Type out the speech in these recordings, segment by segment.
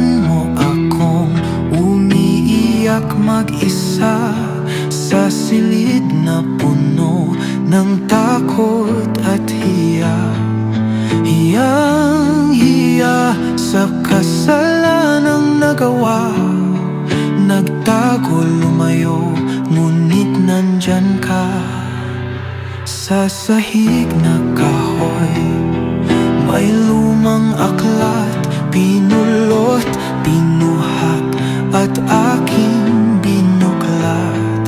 Hinayaan mo akong umiiyak mag-isa sa silid na puno ng takot at hiya. Hiyang-hiya sa kasalanang nagawa. Nagtago, lumayo, ngunit nandyan ka. Sa sahig na kahoy, may lumang aklat, pinulot, pinuhak, at aking binuklat.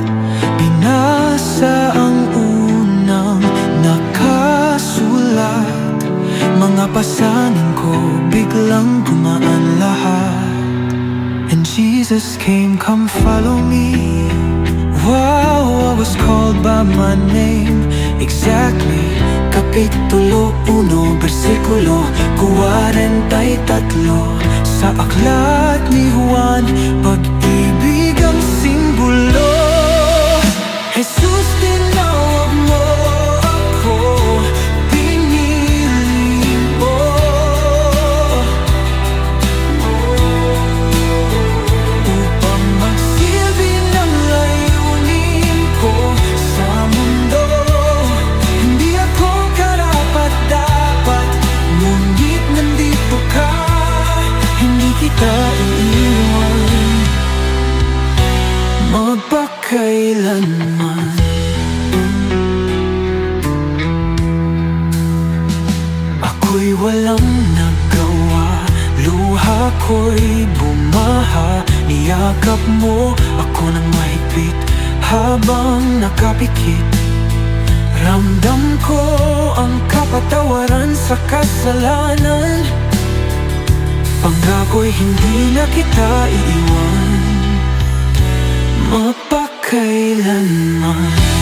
Binasa ang unang nakasulat. Mga pasanin ko biglang gumaan lahat. And Jesus came, come follow me. Wow, I was called by my name. Exactly, Kapitulo 1, versikulo 43. Sa aklat ni Juan, pag-ibig ang simbolo. Jesus, tinawag mo ako, pinili mo upang magsilbi ng layunin ko sa mundo. Hindi ako karapat-dapat, ngunit nandito ka. Hindi kita iiwan magpakailanman. Ako'y walang nagawa, luha ko'y bumaha. Niyakap mo ako ng mahigpit habang nakapikit. Ramdam ko ang kapatawaran sa kasalanan. Panggako'y hindi na kita iiwan magpakailanman.